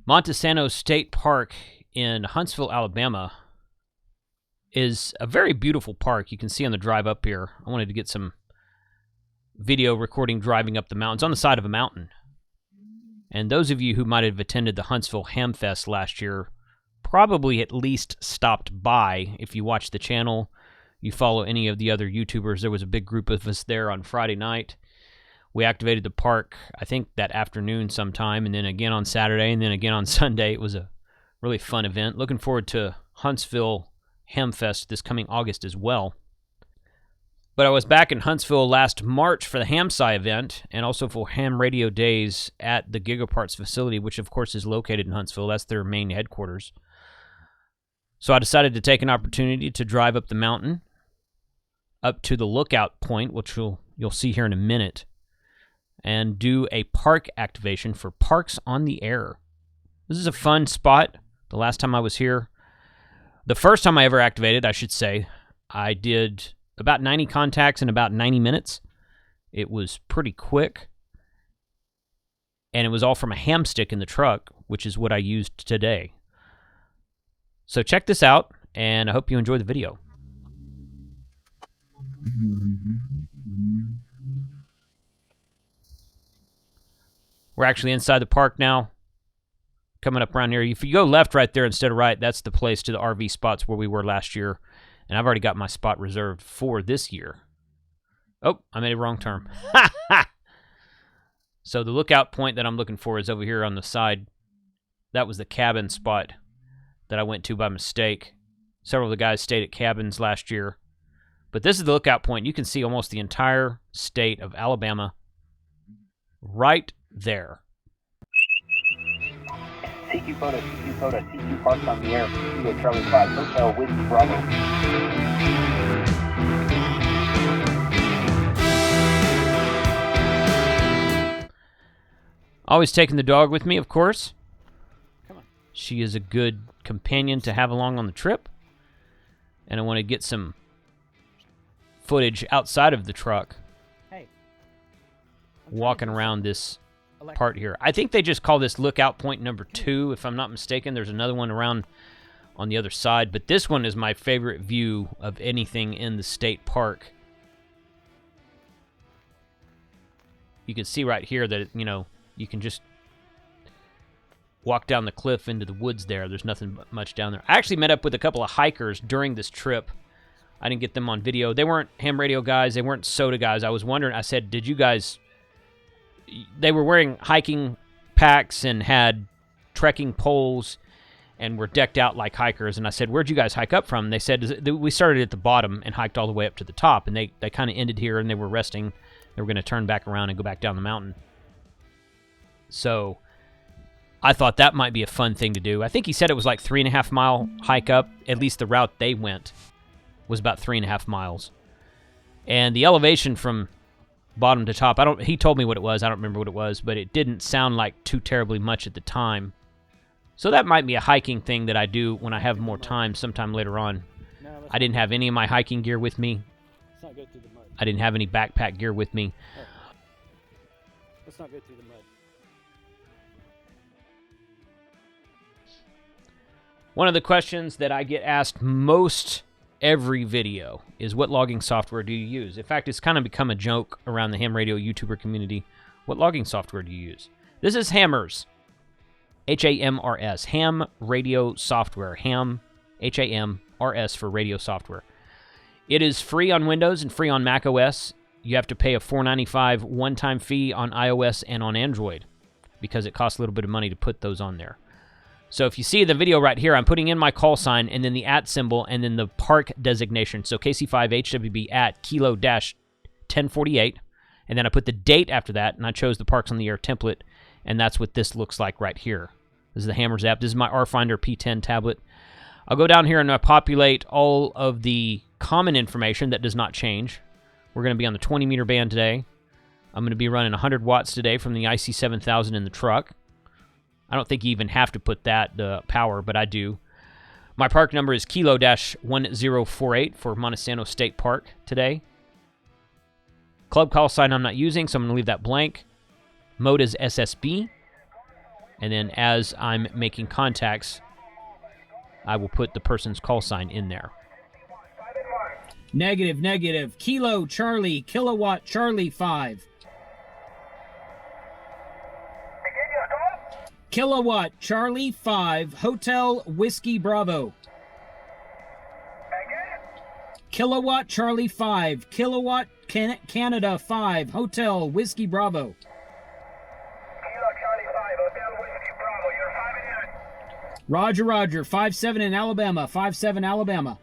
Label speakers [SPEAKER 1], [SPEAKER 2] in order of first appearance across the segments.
[SPEAKER 1] Monte Sano State Park in Huntsville, Alabama is a very beautiful park. You can see on the drive up here. I wanted to get some video recording driving up the mountain. It's on the side of a mountain. And those of you who might have attended the Huntsville Ham Fest last year probably at least stopped by. If you watch the channel, you follow any of the other YouTubers, there was a big group of us there on Friday night. We activated the park, I think, that afternoon sometime, and then again on Saturday, and then again on Sunday. It was a really fun event. Looking forward to Huntsville Ham Fest this coming August as well. But I was back in Huntsville last March for the HamSci event, and also for Ham Radio Days at the Gigaparts facility, which of course is located in Huntsville. That's their main headquarters. So I decided to take an opportunity to drive up the mountain, up to the lookout point, which you'll see here in a minute, and do a park activation for Parks on the Air. This is a fun spot. The last time I was here, the first time I ever activated, I should say, I did about 90 contacts in about 90 minutes. It was pretty quick, and it was all from a ham stick in the truck, which is what I used today. So check this out, and I hope you enjoy the video. We're actually inside the park now, coming up around here. If you go left right there instead of right, that's the place to the RV spots where we were last year. And I've already got my spot reserved for this year. Oh, I made a wrong turn. So the lookout point that I'm looking for is over here on the side. That was the cabin spot that I went to by mistake. Several of the guys stayed at cabins last year. But this is the lookout point. You can see almost the entire state of Alabama right there.
[SPEAKER 2] CQ POTA, CQ Parks on the Air, Kilo Charlie 5, Hotel with Bravo.
[SPEAKER 1] Always taking the dog with me, of course. Come on. She is a good companion to have along on the trip. And I want to get some footage outside of the truck.
[SPEAKER 3] Hey.
[SPEAKER 1] Walking around this part here. I think they just call this lookout point number 2, if I'm not mistaken. There's another one around on the other side, but this one is my favorite view of anything in the state park. You can see right here that, you can just walk down the cliff into the woods there. There's nothing much down there. I actually met up with a couple of hikers during this trip. I didn't get them on video. They weren't ham radio guys. They weren't soda guys. I was wondering, I said, did you guys... They were wearing hiking packs and had trekking poles and were decked out like hikers. And I said, where'd you guys hike up from? And they said, we started at the bottom and hiked all the way up to the top. And they kind of ended here and they were resting. They were going to turn back around and go back down the mountain. So I thought that might be a fun thing to do. I think he said it was like 3.5 mile hike up. At least the route they went was about 3.5 miles. And the elevation from bottom to top, he told me what it was. I don't remember what it was, but it didn't sound like too terribly much at the time. So that might be a hiking thing that I do when I have more time sometime later on. I didn't have any of my hiking gear with me.
[SPEAKER 3] Let's not go through the mud.
[SPEAKER 1] I didn't have any backpack gear with me.
[SPEAKER 3] Oh. Let's not go through the mud.
[SPEAKER 1] One of the questions that I get asked most every video is, what logging software do you use? In fact, it's kind of become a joke around the ham radio YouTuber community. What logging software do you use? This is Hammers. H-A-M-R-S. Ham radio software. Ham, H-A-M-R-S for radio software. It is free on Windows and free on Mac OS. You have to pay a $4.95 one-time fee on iOS and on Android because it costs a little bit of money to put those on there. So if you see the video right here, I'm putting in my call sign and then the @ symbol and then the park designation. So KC5HWB at kilo-1048. And then I put the date after that, and I chose the Parks on the Air template, and that's what this looks like right here. This is the Hammers app. This is my RFinder P10 tablet. I'll go down here and I populate all of the common information that does not change. We're going to be on the 20-meter band today. I'm going to be running 100 watts today from the IC7000 in the truck. I don't think you even have to put the power, but I do. My park number is kilo-1048 for Monte Sano State Park today. Club call sign I'm not using, so I'm going to leave that blank. Mode is SSB. And then as I'm making contacts, I will put the person's call sign in there.
[SPEAKER 4] Negative, negative. Kilo Charlie, Kilowatt Charlie 5. Kilowatt Charlie 5, Hotel Whiskey Bravo. Kilowatt Charlie 5, Kilowatt Canada 5, Hotel Whiskey Bravo.
[SPEAKER 5] Kilo Charlie 5, Hotel Whiskey Bravo, you're 5 in.
[SPEAKER 4] Roger, Roger. 5-7 in Alabama. 5-7 Alabama.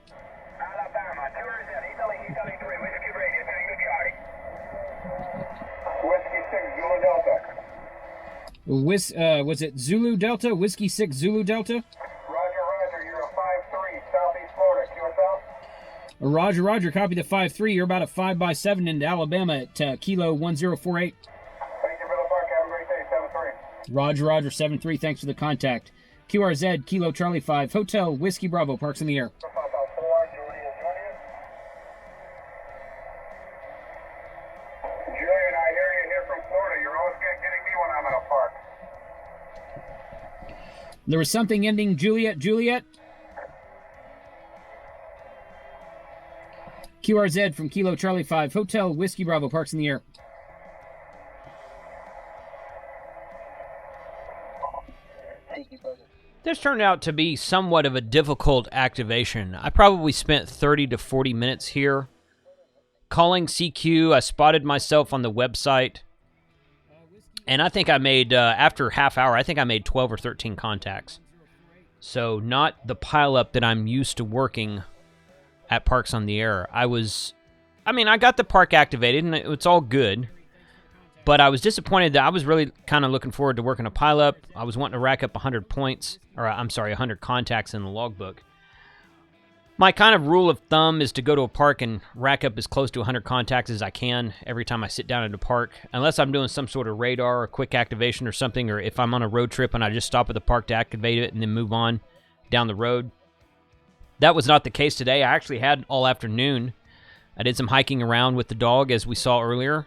[SPEAKER 5] Alabama, tours in Italy, Italy 3, Whiskey Radio, Tango Charlie. Whiskey 6, Zulu Delta.
[SPEAKER 4] Was it Zulu Delta? Whiskey 6 Zulu Delta?
[SPEAKER 5] Roger, Roger, you're a 5-3, Southeast Florida, QSL.
[SPEAKER 4] Roger, Roger. Copy the 5-3. You're about a 5-7 into Alabama at Kilo 1048.
[SPEAKER 5] Thank you for the park, have a great day, 7-3.
[SPEAKER 4] Roger, Roger. 7-3. Thanks for the contact. QRZ, Kilo Charlie 5, Hotel Whiskey Bravo, Parks in the Air.
[SPEAKER 5] Papa 4, Julian. Julian, I hear you here from Florida. You're always getting me when I'm in a park.
[SPEAKER 4] There was something ending Juliet. QRZ from Kilo Charlie 5, Hotel Whiskey Bravo, Parks in the Air.
[SPEAKER 1] This turned out to be somewhat of a difficult activation. I probably spent 30 to 40 minutes here. Calling CQ, I spotted myself on the website. And I think I made, after half hour, I think I made 12 or 13 contacts. So not the pileup that I'm used to working at Parks on the Air. I got the park activated, and it's all good. But I was disappointed that I was really kind of looking forward to working a pileup. I was wanting to rack up 100 points, or 100 contacts in the logbook. My kind of rule of thumb is to go to a park and rack up as close to 100 contacts as I can every time I sit down at a park, unless I'm doing some sort of radar or quick activation or something, or if I'm on a road trip and I just stop at the park to activate it and then move on down the road. That was not the case today. I actually had all afternoon. I did some hiking around with the dog, as we saw earlier,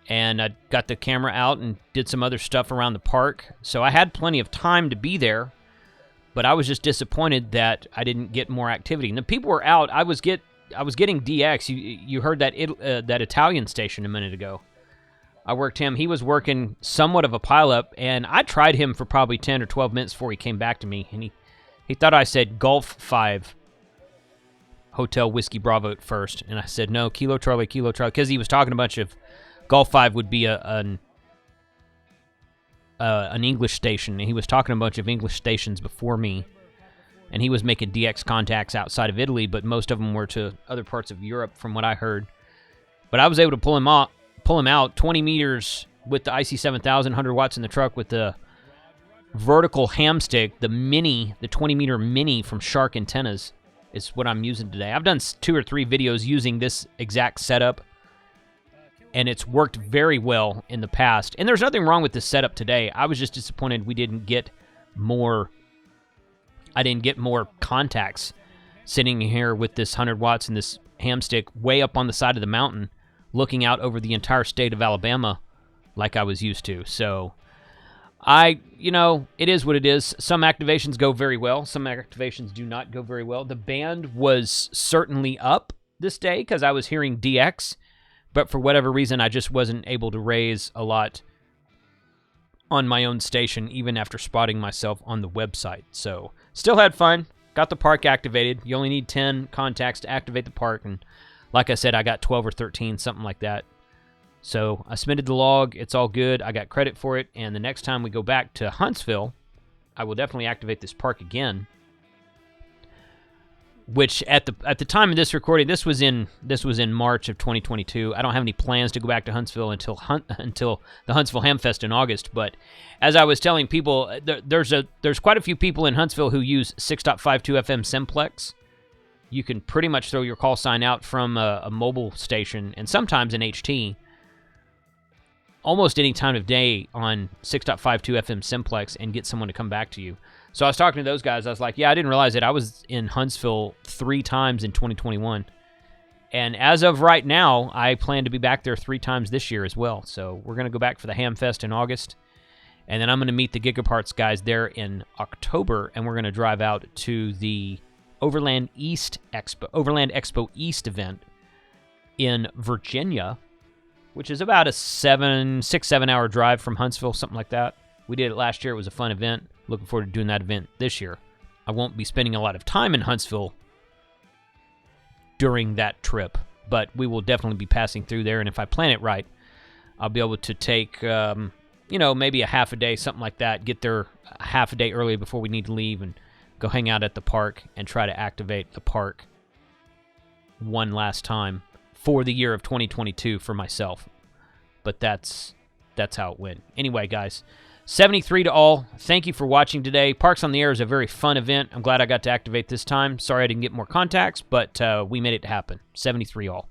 [SPEAKER 1] and I got the camera out and did some other stuff around the park. So I had plenty of time to be there, but I was just disappointed that I didn't get more activity. And the people were out. I was getting DX. You heard that that Italian station a minute ago. I worked him. He was working somewhat of a pileup, and I tried him for probably 10 or 12 minutes before he came back to me, and he thought I said Golf 5, Hotel Whiskey Bravo at first, and I said, no, Kilo Charlie, because he was talking a bunch of Golf 5 would be an English station, and he was talking a bunch of English stations before me, and he was making DX contacts outside of Italy, but most of them were to other parts of Europe, from what I heard. But I was able to pull him out 20 meters with the IC7000, 100 watts in the truck with the vertical ham stick, the 20-meter mini from Shark Antennas is what I'm using today. I've done 2 or 3 videos using this exact setup, and it's worked very well in the past. And there's nothing wrong with this setup today. I was just disappointed we didn't get more. I didn't get more contacts sitting here with this 100 watts and this ham stick way up on the side of the mountain, looking out over the entire state of Alabama like I was used to. So it is what it is. Some activations go very well. Some activations do not go very well. The band was certainly up this day because I was hearing DX, but for whatever reason, I just wasn't able to raise a lot on my own station, even after spotting myself on the website. So still had fun. Got the park activated. You only need 10 contacts to activate the park, and like I said, I got 12 or 13, something like that. So I submitted the log. It's all good. I got credit for it. And the next time we go back to Huntsville, I will definitely activate this park again. Which at the time of this recording, this was in March of 2022. I don't have any plans to go back to Huntsville until the Huntsville Hamfest in August. But as I was telling people, there's quite a few people in Huntsville who use 6.52 FM simplex. You can pretty much throw your call sign out from a mobile station, and sometimes an HT, almost any time of day on 6.52 FM simplex, and get someone to come back to you. So I was talking to those guys. I was like, yeah, I didn't realize it. I was in Huntsville 3 times in 2021. And as of right now, I plan to be back there 3 times this year as well. So we're going to go back for the Hamfest in August. And then I'm going to meet the Gigaparts guys there in October, and we're going to drive out to the Overland Expo East event in Virginia, which is about a 6-7 hour drive from Huntsville, something like that. We did it last year. It was a fun event. Looking forward to doing that event this year. I won't be spending a lot of time in Huntsville during that trip, but we will definitely be passing through there, and if I plan it right, I'll be able to take, maybe a half a day, something like that, get there a half a day early before we need to leave, and go hang out at the park and try to activate the park one last time for the year of 2022 for myself. But that's how it went. Anyway, guys, 73 to all. Thank you for watching today. Parks on the Air is a very fun event. I'm glad I got to activate this time. Sorry I didn't get more contacts, but we made it happen. 73 all.